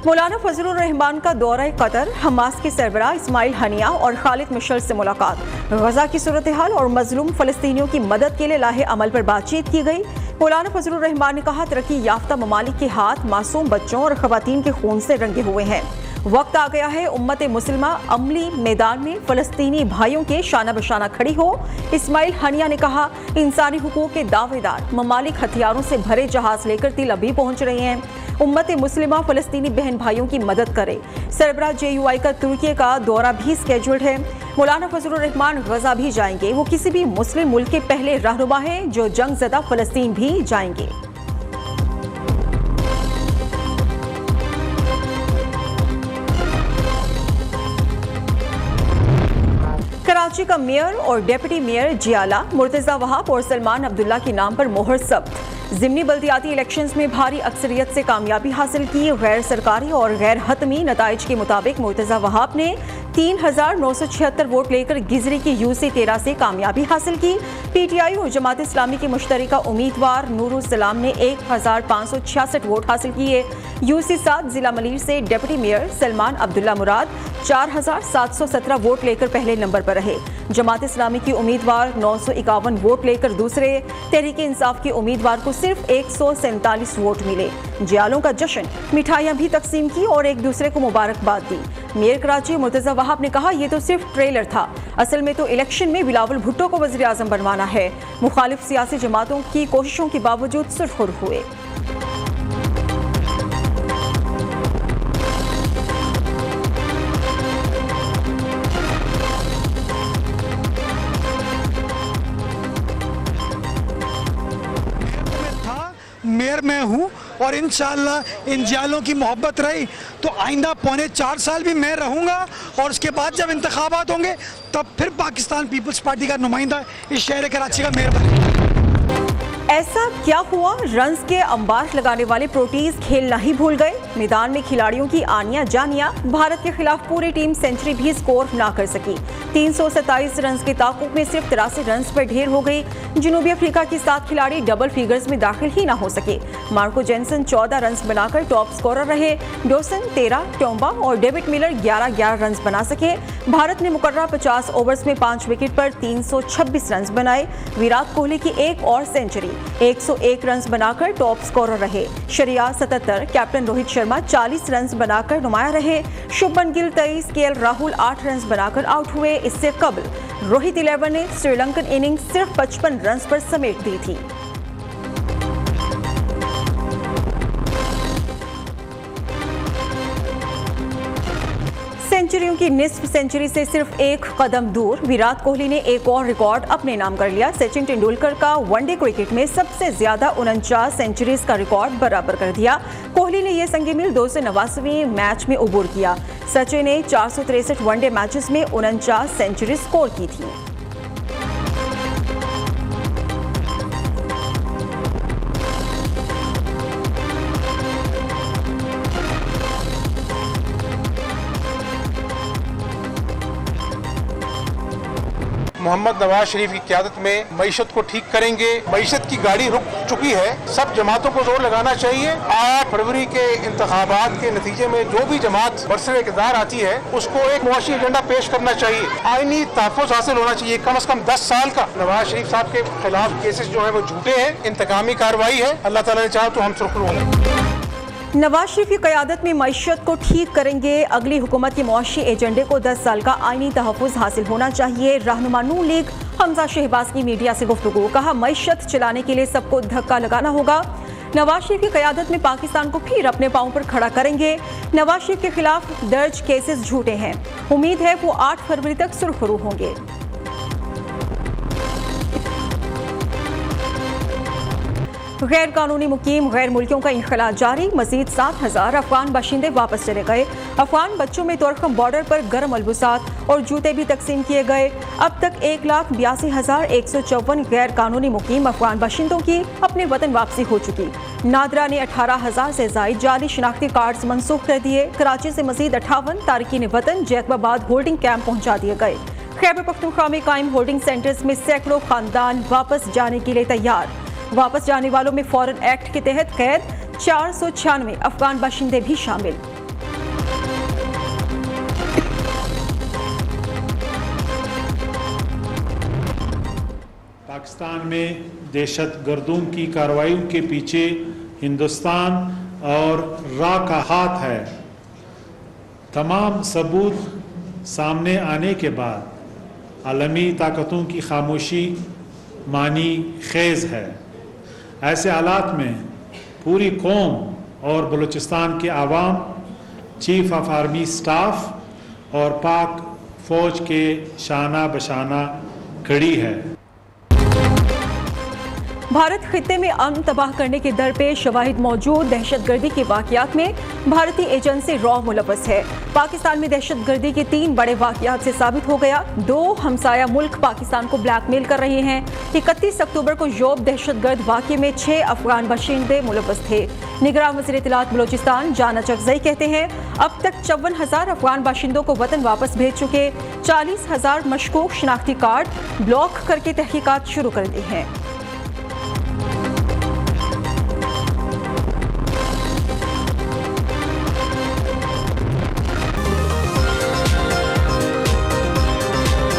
मौलाना फजलुर रहमान का दौरा Qatar, Hamas के सरबराह इस्माइल हनिया और खालिद मिशल से मुलाकात, गजा की सूरत हाल और मजलूम फलस्तीनियों की मदद के लिए लाहे अमल पर बातचीत की गई। मौलाना फजलुर रहमान ने कहा, तरक्की याफ्ता ममालिक के हाथ मासूम बच्चों और खवातीन के खून से रंगे हुए हैं। वक्त आ गया है उम्मत मुस्लिमा अमली मैदान में फलस्तीनी भाइयों के शाना बशाना खड़ी हो। इस्माइल हनिया ने कहा, इंसानी हुकूक के दावेदार ममालिक हथियारों से भरे जहाज लेकर तिल अबीब पहुंच रहे हैं। उम्मत मुस्लिमा फलस्तीनी बहन भाइयों की मदद करे। सरबराह JUI का तुर्की का दौरा भी स्केड्यूल्ड है। मौलाना फजलुर रहमान गजा भी जाएंगे। वो किसी भी मुस्लिम मुल्क के पहले रहनुमा हैं जो जंग ज़दा फलस्तीन भी जाएंगे। कराची का मेयर और डेप्यूटी मेयर जियाला, मुर्तजा वहाब और सलमान अब्दुल्ला के नाम पर मोहर जब्त। ज़िमनी बल्दियाती इलेक्शंस में भारी अक्सरियत से कामयाबी हासिल की। गैर सरकारी और गैर हतमी नताइज के मुताबिक मुर्तजा वहाब ने 3,976 वोट लेकर गिजरी की UC 13 से कामयाबी हासिल की। PTI और जमात इस्लामी के मुश्तरका उम्मीदवार नूरुस्सलाम ने 1,566 वोट हासिल किए। UC 7 जिला मलीर से डिप्टी मेयर सलमान अब्दुल्ला मुराद 4,717 वोट लेकर पहले नंबर पर रहे। जमात इस्लामी की उम्मीदवार 951 वोट लेकर दूसरे। तहरीक इंसाफ के उम्मीदवार को सिर्फ 147 वोट मिले। जियालों का जश्न, मिठाइयां भी तकसीम की और एक दूसरे को मुबारकबाद दी। मेयर कराची मुर्तजा वहाब ने कहा, ये तो सिर्फ ट्रेलर था, असल में तो इलेक्शन में बिलावल भुट्टो को वज़ीर आज़म बनवाना है। मुखालिफ सियासी जमातों की कोशिशों के बावजूद सुरखुर हुए। मेयर मैं हूँ और इंशाअल्लाह इन जियालों की मोहब्बत रही तो आइंदा 4.25 साल भी मैं रहूँगा और उसके बाद जब इंतखाबात होंगे तब फिर पाकिस्तान पीपल्स पार्टी का नुमाइंदा इस शहर कराची का मेयर बनेगा। ऐसा क्या हुआ, रन्स के अंबार लगाने वाले प्रोटीज खेलना ही भूल गए। मैदान में खिलाड़ियों की आनिया जानिया, भारत के खिलाफ पूरी टीम सेंचुरी भी स्कोर ना कर सकी। 327 रन के ताकुब में सिर्फ 83 रन पर ढेर हो गई। जनूबी अफ्रीका के 7 खिलाड़ी डबल फिगर्स में दाखिल ही ना हो सके। मार्को जेनसन 14 रन बनाकर टॉप स्कोरर रहे। डोसन 13, टोम्बा और डेविड मिलर 11 रन बना सके। भारत ने मुकर्रर 50 ओवर्स में 5 विकेट पर 326 रन बनाए। विराट कोहली की एक और सेंचुरी, 101 रन बनाकर टॉप स्कोरर रहे। शरिया 77, कैप्टन रोहित शर्मा 40 रन बनाकर नुमाया रहे। शुभमन गिल 23, KL राहुल 8 रन बनाकर आउट हुए। इससे कबल रोहित 11 ने श्रीलंकन इनिंग्स सिर्फ 55 रन पर समेट दी थी। सेंचुरियों की निस्फ सेंचुरी से सिर्फ एक कदम दूर विराट कोहली ने एक और रिकॉर्ड अपने नाम कर लिया। सचिन तेंदुलकर का वनडे क्रिकेट में सबसे ज्यादा 49 सेंचुरीज का रिकॉर्ड बराबर कर दिया। कोहली ने यह संगी मील 289वें मैच में उबूर किया। सचिन ने 463 वनडे मैचेस में 49 सेंचुरी स्कोर की थी। मोहम्मद नवाज शरीफ की क़यादत में मईशत को ठीक करेंगे। मईशत की गाड़ी रुक चुकी है, सब जमातों को जोर लगाना चाहिए। 8 फरवरी के इंतखाबात के नतीजे में जो भी जमात बरसर इक़्तिदार आती है उसको एक मुआशी एजेंडा पेश करना चाहिए। आईनी तहफ़्फ़ुज़ हासिल होना चाहिए। कम से कम 10 साल का नवाज शरीफ साहब के खिलाफ केसेस जो है वो झूठे हैं, इंतकामी कार्रवाई है। अल्लाह ताला ने चाहा तो हम सुरखरू होंगे। नवाज शरीफ की क़यादत में मईशत को ठीक करेंगे। अगली हुकूमत के मुआशी एजेंडे को 10 साल का आईनी तहफ़्फ़ुज़ हासिल होना चाहिए। रहनुमा नून लीग हमजा शहबाज की मीडिया से गुफ्तगू, कहा मईशत चलाने के लिए सबको धक्का लगाना होगा। नवाज शरीफ की क़यादत में पाकिस्तान को फिर अपने पांव पर खड़ा करेंगे। नवाज शरीफ के खिलाफ दर्ज केसेस झूठे हैं। उम्मीद है वो 8 फरवरी तक सुरखरू होंगे। गैर कानूनी मुकीम गैर मुल्कियों का इनखला जारी। मजीद 7,000 अफगान बाशिंदे वापस चले गए। अफगान बच्चों में तोरखम बॉर्डर पर गर्म अलबुसात और जूते भी तकसीम किए गए। अब तक 1,82,154 गैर कानूनी मुकीम अफगान बाशिंदों की अपने वतन वापसी हो चुकी। नादरा ने 18,000 से ज़ायद जाली शिनाख्ती कार्ड मनसूख कर दिए। कराची से मजीद 58 तारकीन वतन जैकबाबाद होल्डिंग कैंप पहुँचा दिए गए। खैबर पख्तूनख्वा में कायम होल्डिंग सेंटर्स में सैकड़ों खानदान वापस जाने के लिए तैयार। वापस जाने वालों में फॉरेन एक्ट के तहत कैद 496 अफगान बाशिंदे भी शामिल। पाकिस्तान में दहशतगर्दों की कार्रवाइयों के पीछे हिंदुस्तान और रा का हाथ है। तमाम सबूत सामने आने के बाद आलमी ताकतों की खामोशी मानी खेज है। ऐसे हालात में पूरी कौम और बलूचिस्तान के आवाम, चीफ ऑफ आर्मी स्टाफ और पाक फौज के शाना बशाना खड़ी है। भारत खित्ते में अमन तबाह करने के दर पे शवाहिद मौजूद दहशतगर्दी के वाकयात में भारतीय एजेंसी रॉ मुलव्वस है। पाकिस्तान में दहशतगर्दी के 3 बड़े वाकयात से साबित हो गया। 2 हमसाया मुल्क पाकिस्तान को ब्लैकमेल कर रहे हैं। 31 अक्टूबर को योब दहशतगर्द वाक़े में 6 अफगान बाशिंदे मुलव्वस थे। निगरान वज़ीर इत्तलात बलूचिस्तान जाना चकजई कहते हैं अब तक 54,000 अफगान बाशिंदों को वतन वापस भेज चुके। 40,000 मशकूक शनाख्ती कार्ड ब्लॉक करके तहकीकात शुरू कर दी हैं।